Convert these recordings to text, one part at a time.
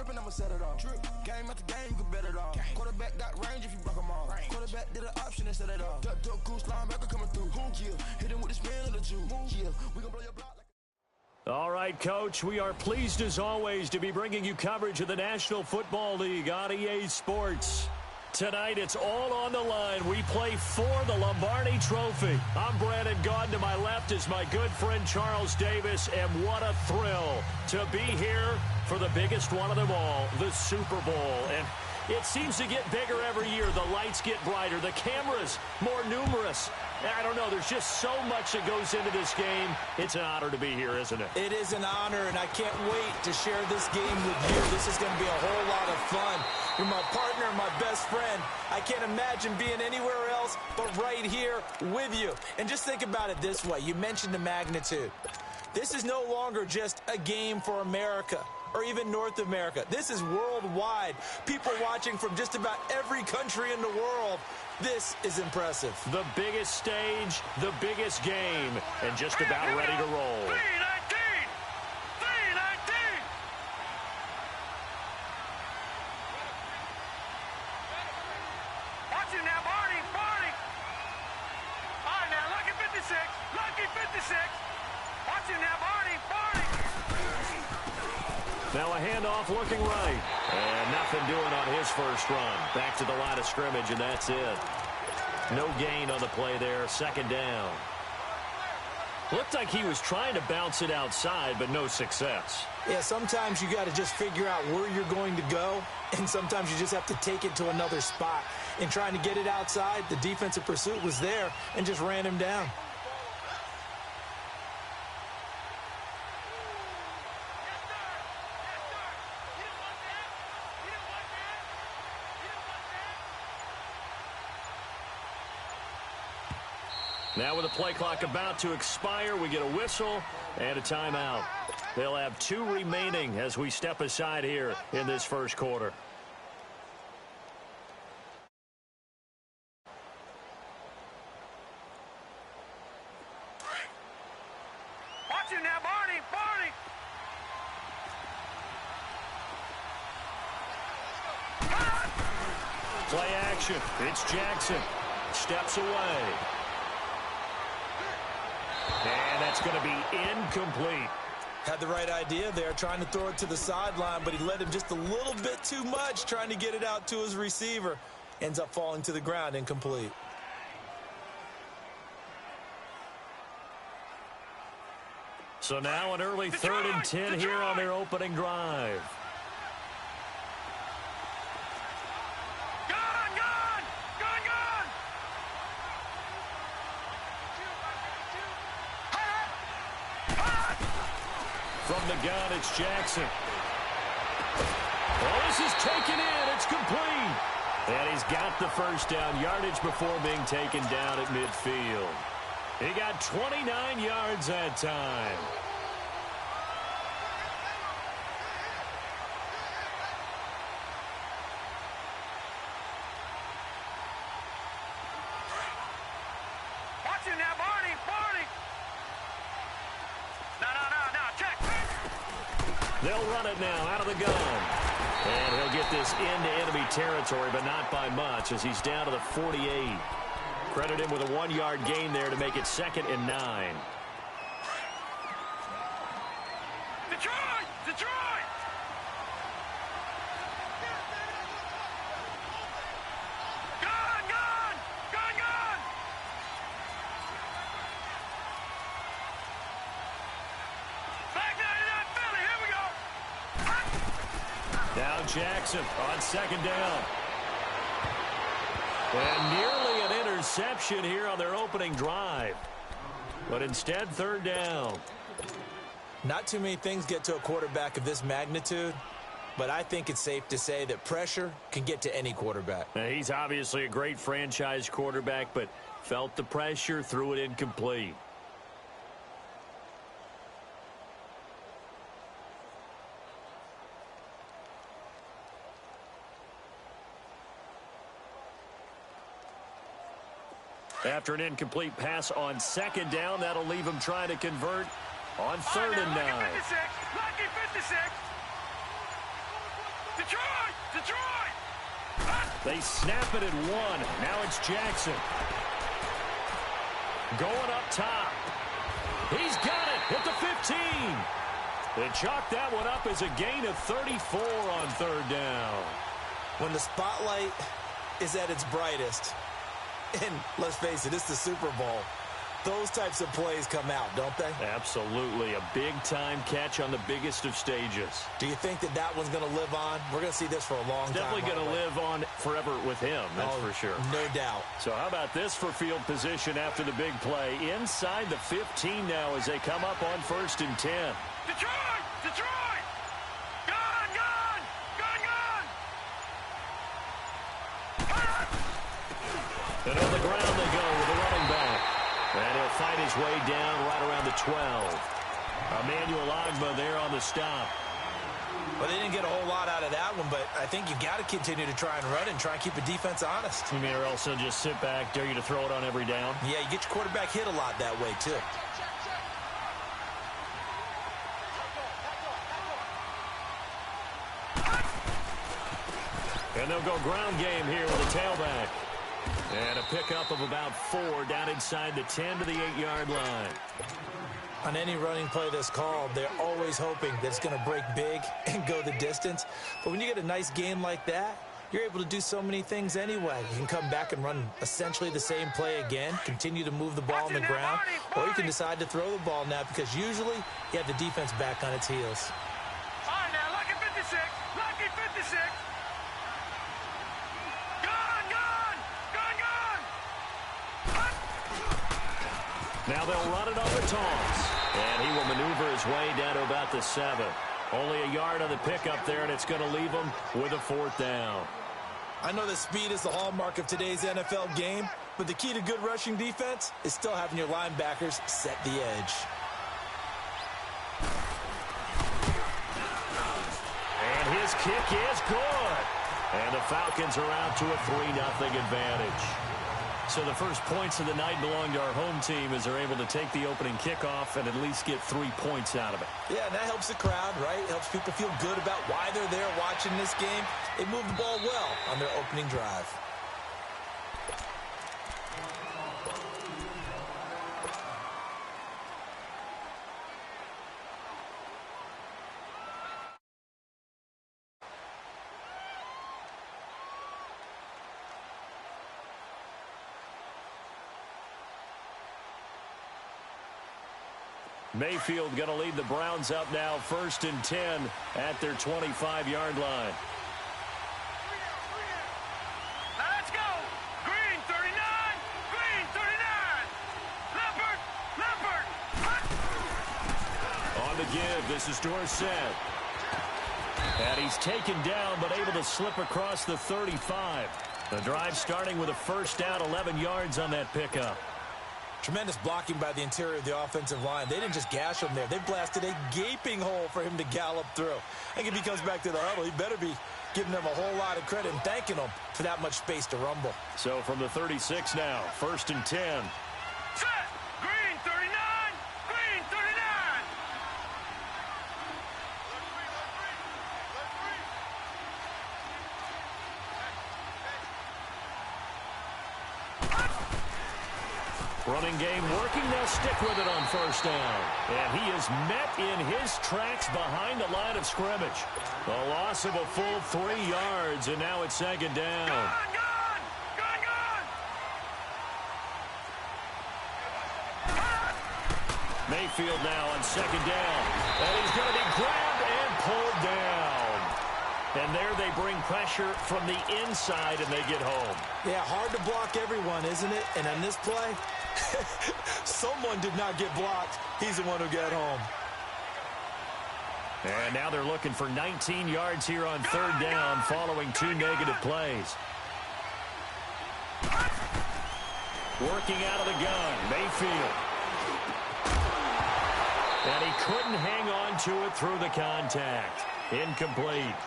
tripping, I'ma set it off. Game after game, you can bet it all. Quarterback got range if you block them all. Quarterback did an option and set it off. Duck, goose, linebacker coming through. Yeah, hit him with the spin of the juke. Yeah, we gon' blow your block like. All right, Coach, we are pleased as always to be bringing you coverage of the National Football League on EA Sports. Tonight, it's all on the line. We play for the Lombardi Trophy. I'm Brandon Gaudin. To my left is my good friend Charles Davis, and what a thrill to be here for the biggest one of them all, the Super Bowl. And it seems to get bigger every year. The lights get brighter. The cameras more numerous. I don't know. There's just so much that goes into this game. It's an honor to be here, isn't it? It is an honor, and I can't wait to share this game with you. This is going to be a whole lot of fun. You're my partner, my best friend. I can't imagine being anywhere else but right here with you. And just think about it this way. You mentioned the magnitude. This is no longer just a game for America or even North America. This is worldwide. People watching from just about every country in the world. This is impressive. The biggest stage, the biggest game, and just about ready to roll. 3-19! Watch it now, Barney! All right, now, lucky 56! Watch it now, Barney! Now a handoff looking right. And nothing doing on his first run. Back to the line of scrimmage, and that's it. No gain on the play there. Second down. Looked like he was trying to bounce it outside, but no success. Yeah, sometimes you got to just figure out where you're going to go, and sometimes you just have to take it to another spot. In trying to get it outside, the defensive pursuit was there and just ran him down. Now with the play clock about to expire, we get a whistle and a timeout. They'll have 2 remaining as we step aside here in this first quarter. Watch it now, Barney! Play action. It's Jackson. Steps away. And that's going to be incomplete. Had the right idea there, trying to throw it to the sideline, but he led him just a little bit too much, trying to get it out to his receiver. Ends up falling to the ground, incomplete. So now an early 3rd and 10 here on their opening drive. From the gun, it's Jackson. Well, this is taken in. It's complete. And he's got the first down. Yardage before being taken down at midfield. He got 29 yards that time. Watch it now, Barney! No, check! They'll run it now out of the gun. And he'll get this into enemy territory, but not by much as he's down to the 48. Credit him with a 1-yard gain there to make it 2nd and 9. Detroit! Gun! Back 99 Philly, here we go! Now Jackson on 2nd down. And nearly an interception here on their opening drive. But instead, 3rd down. Not too many things get to a quarterback of this magnitude, but I think it's safe to say that pressure can get to any quarterback. Now, he's obviously a great franchise quarterback, but felt the pressure, threw it incomplete. After an incomplete pass on 2nd down, that'll leave him trying to convert on 3rd and 9. Lucky 56! Detroit! Detroit! They snap it at 1. Now it's Jackson. Going up top. He's got it at the 15. They chalk that one up as a gain of 34 on third down. When the spotlight is at its brightest, and let's face it, it's the Super Bowl, those types of plays come out, don't they? Absolutely. A big-time catch on the biggest of stages. Do you think that that one's going to live on? We're going to see this for a long time. Definitely going to live on forever with him, that's for sure. No doubt. So how about this for field position after the big play? Inside the 15 now as they come up on 1st and 10. Detroit! Detroit! Gun! Gun! Gun! Gun! And on the ground they go with the running back. And he'll fight his way down right around the 12. Emmanuel Ogbah there on the stop. Well, they didn't get a whole lot out of that one, but I think you've got to continue to try and run and try and keep the defense honest. You mean, or else they'll just sit back, dare you to throw it on every down? Yeah, you get your quarterback hit a lot that way, too. And they'll go ground game here with a tailback. And a pickup of about 4 down inside the 10 to the 8-yard line. On any running play that's called, they're always hoping that it's going to break big and go the distance. But when you get a nice game like that, you're able to do so many things anyway. You can come back and run essentially the same play again, continue to move the ball on the ground, or you can decide to throw the ball now because usually you have the defense back on its heels. All right, now, lucky 56. Lucky 56. Now they'll run it on the toss. And he will maneuver his way down to about the 7. Only a yard on the pickup there, and it's going to leave him with a 4th down. I know that speed is the hallmark of today's NFL game, but the key to good rushing defense is still having your linebackers set the edge. And his kick is good. And the Falcons are out to a 3-0 advantage. So the first points of the night belong to our home team as they're able to take the opening kickoff and at least get 3 points out of it. Yeah, and that helps the crowd, right? It helps people feel good about why they're there watching this game. They moved the ball well on their opening drive. Mayfield going to lead the Browns up now, 1st and 10 at their 25-yard line. Now let's go. Green 39. Green 39. Leopard. Leopard. On the give, this is Dorsett. And he's taken down but able to slip across the 35. The drive starting with a 1st down, 11 yards on that pickup. Tremendous blocking by the interior of the offensive line. They didn't just gash him there. They blasted a gaping hole for him to gallop through. I think if he comes back to the huddle, he better be giving them a whole lot of credit and thanking them for that much space to rumble. So from the 36 now, 1st and 10. Set. Green 39. Green 39. Running game working. They'll stick with it on 1st down. And he is met in his tracks behind the line of scrimmage. A loss of a full 3 yards, and now it's 2nd down. Gun. Gun. Gun. Mayfield now on 2nd down. And he's going to be grabbed and pulled down. And there they bring pressure from the inside, and they get home. Yeah, hard to block everyone, isn't it? And on this play, someone did not get blocked. He's the one who got home. And now they're looking for 19 yards here on 3rd down following 2 negative plays. Working out of the gun, Mayfield. And he couldn't hang on to it through the contact. Incomplete.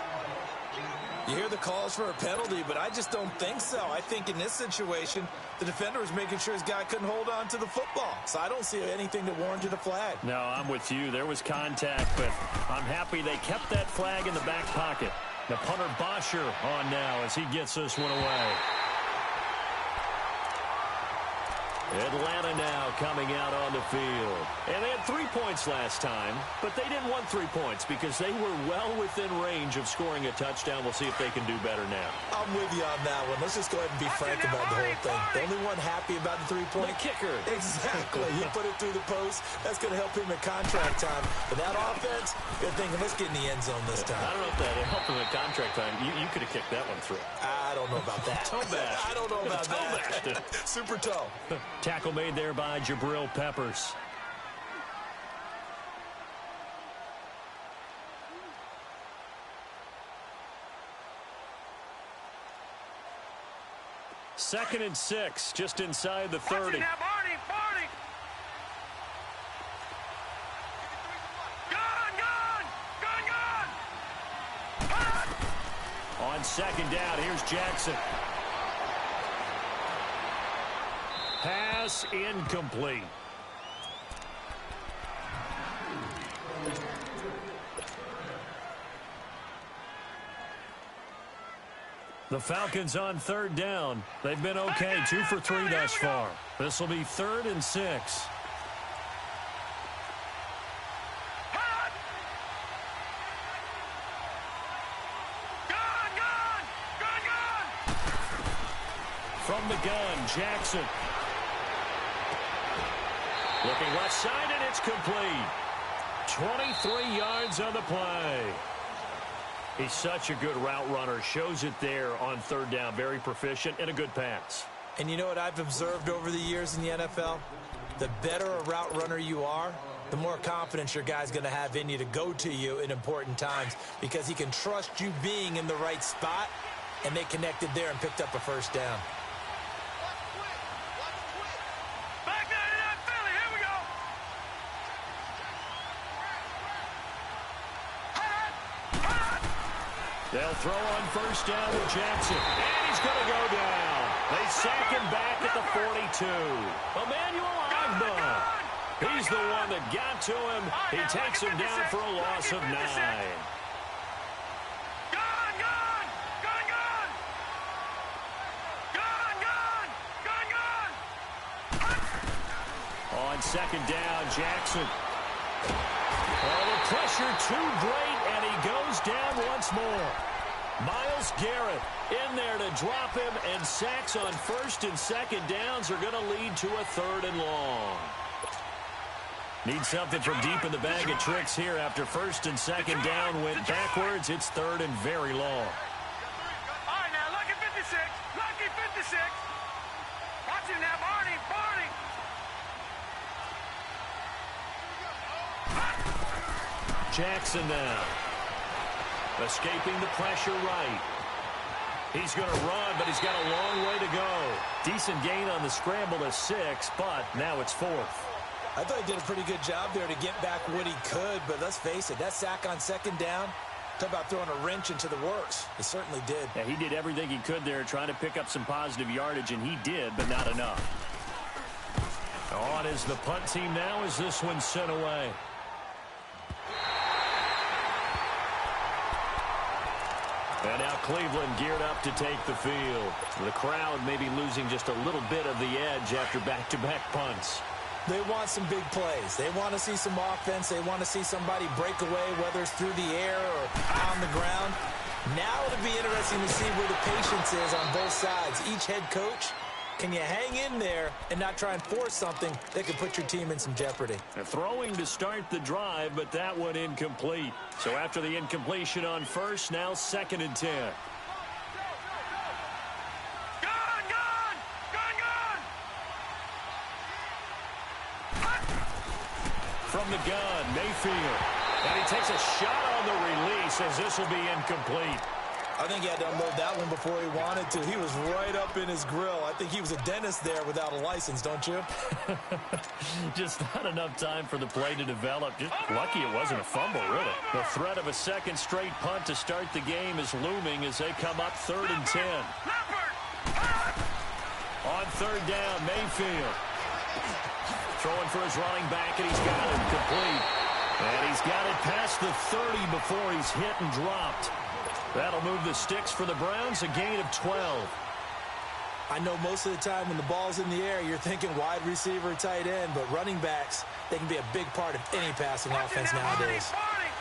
You hear the calls for a penalty, but I just don't think so. I think in this situation, the defender was making sure his guy couldn't hold on to the football. So I don't see anything that warranted a flag. No, I'm with you. There was contact, but I'm happy they kept that flag in the back pocket. The punter Bosher on now as he gets this one away. Atlanta now coming out on the field. And they had 3 points last time, but they didn't want 3 points because they were well within range of scoring a touchdown. We'll see if they can do better now. I'm with you on that one. Let's just go ahead and be frank about the whole thing. The only one happy about the 3-point? The kicker. Exactly. He put it through the post. That's going to help him in contract time. But that offense, they're thinking, let's get in the end zone this time. I don't know if that helped him in contract time. You could have kicked that one through. I don't know about that. Toe bash. I don't know about that. Super toe. Tackle made there by Jabril Peppers. Second and 6, just inside the 30. Now, Barney. Gun. On second down, here's Jackson. Pass incomplete. The Falcons on third down. They've been okay, 2 for 3 thus far. This will be 3rd and 6. From the gun, Jackson. Looking left side, and it's complete. 23 yards on the play. He's such a good route runner. Shows it there on third down. Very proficient and a good pass. And you know what I've observed over the years in the NFL? The better a route runner you are, the more confidence your guy's going to have in you to go to you in important times because he can trust you being in the right spot, and they connected there and picked up a first down. They'll throw on first down with Jackson. And he's going to go down. They sack him back at the 42. Emmanuel Ogbah. He's the one that got to him. He takes him down for a loss of 9. On second down, Jackson. Oh, the pressure too great, and he goes down once more. Myles Garrett in there to drop him, and sacks on first and second downs are going to lead to a 3rd and long. Need something from deep in the bag of tricks here after first and second down went backwards. It's 3rd and very long. All right, now, lucky 56. Lucky 56. Watch it now, Barney. Jackson now. Escaping the pressure right. He's going to run, but he's got a long way to go. Decent gain on the scramble to 6, but now it's 4th. I thought he did a pretty good job there to get back what he could, but let's face it, that sack on second down, talk about throwing a wrench into the works. He certainly did. Yeah, he did everything he could there, trying to pick up some positive yardage, and he did, but not enough. On is the punt team now as this one's sent away. And now Cleveland geared up to take the field. The crowd maybe losing just a little bit of the edge after back-to-back punts. They want some big plays. They want to see some offense. They want to see somebody break away, whether it's through the air or on the ground. Now it'll be interesting to see where the patience is on both sides. Each head coach, can you hang in there and not try and force something that could put your team in some jeopardy? They're throwing to start the drive, but that one incomplete. So after the incompletion on first, now 2nd and 10. From the gun, Mayfield. And he takes a shot on the release as this will be incomplete. I think he had to unload that one before he wanted to. He was right up in his grill. I think he was a dentist there without a license, don't you? Just not enough time for the play to develop. Just lucky it wasn't a fumble, really. The threat of a second straight punt to start the game is looming as they come up 3rd and 10. On third down, Mayfield. Throwing for his running back, and he's got it complete. And he's got it past the 30 before he's hit and dropped. That'll move the sticks for the Browns, a gain of 12. I know most of the time when the ball's in the air, you're thinking wide receiver, tight end, but running backs, they can be a big part of any passing offense nowadays.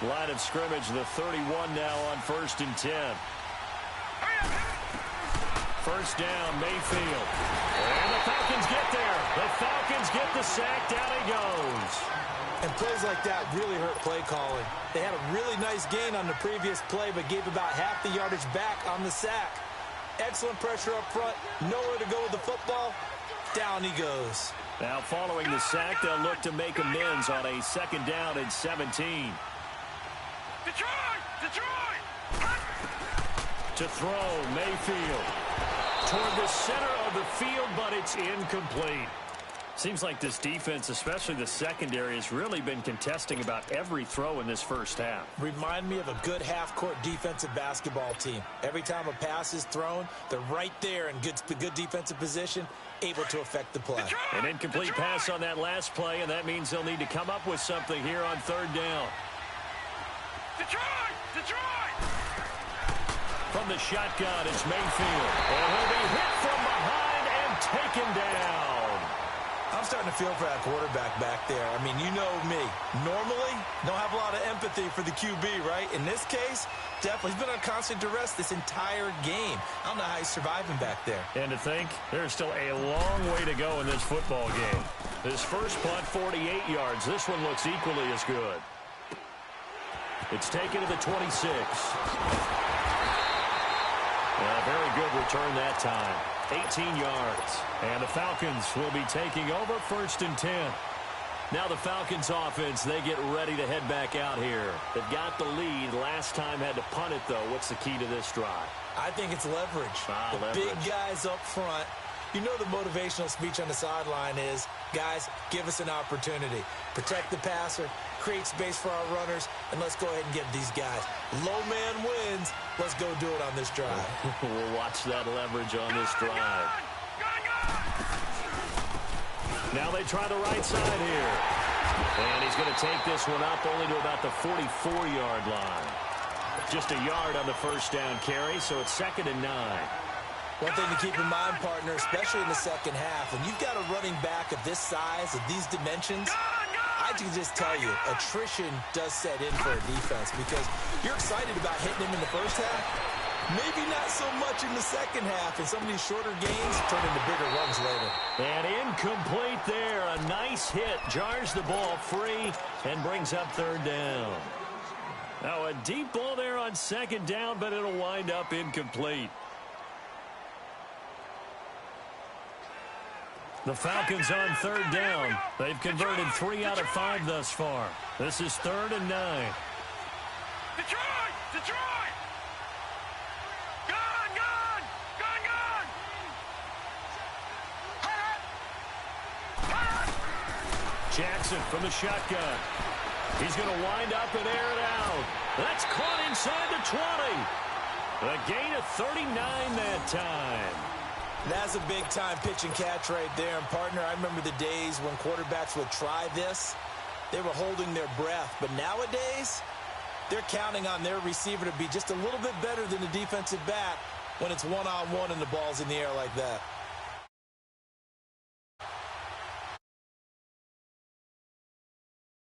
Line of scrimmage, the 31 now on 1st and 10. First down, Mayfield. And the Falcons get there. The Falcons get the sack. Down he goes. And plays like that really hurt play calling. They had a really nice gain on the previous play, but gave about half the yardage back on the sack. Excellent pressure up front. Nowhere to go with the football. Down he goes. Now following the sack, they'll look to make amends on a 2nd down and 17. Detroit! To throw, Mayfield. Toward the center of the field, but it's incomplete. Seems like this defense, especially the secondary, has really been contesting about every throw in this first half. Remind me of a good half-court defensive basketball team. Every time a pass is thrown, they're right there in good defensive position, able to affect the play. An incomplete pass on that last play, and that means they'll need to come up with something here on 3rd down. Detroit! From the shotgun, it's Mayfield. And he'll be hit from behind and taken down. I'm starting to feel for that quarterback back there. I mean, you know me. Normally, don't have a lot of empathy for the QB, right? In this case, definitely. He's been on constant duress this entire game. I don't know how he's surviving back there. And to think, there's still a long way to go in this football game. This first punt, 48 yards. This one looks equally as good. It's taken to the 26. A very good return that time. 18 yards. And the Falcons will be taking over 1st and 10. Now the Falcons offense, they get ready to head back out here. They've got the lead. Last time had to punt it, though. What's the key to this drive? I think it's leverage. The big guys up front. You know the motivational speech on the sideline is, guys, give us an opportunity. Protect the passer, create space for our runners, and let's go ahead and get these guys. Low man wins. Let's go do it on this drive. We'll watch that leverage on this drive. Now they try the right side here. And he's going to take this one up only to about the 44-yard line. Just a yard on the first down carry, so it's 2nd and 9. One thing to keep in mind, partner, especially in the second half, when you've got a running back of this size, of these dimensions, I can just tell you, attrition does set in for a defense because you're excited about hitting him in the first half. Maybe not so much in the second half, and some of these shorter gains turn into bigger runs later. And incomplete there. A nice hit. Jars the ball free and brings up 3rd down. Now a deep ball there on 2nd down, but it'll wind up incomplete. The Falcons on 3rd down. They've converted 3 out of 5 thus far. This is 3rd and 9. Detroit! Jackson from the shotgun. He's going to wind up and air it out. That's caught inside the 20. A gain of 39 that time. That's a big-time pitch and catch right there. And, partner, I remember the days when quarterbacks would try this. They were holding their breath. But nowadays, they're counting on their receiver to be just a little bit better than the defensive back when it's one-on-one and the ball's in the air like that.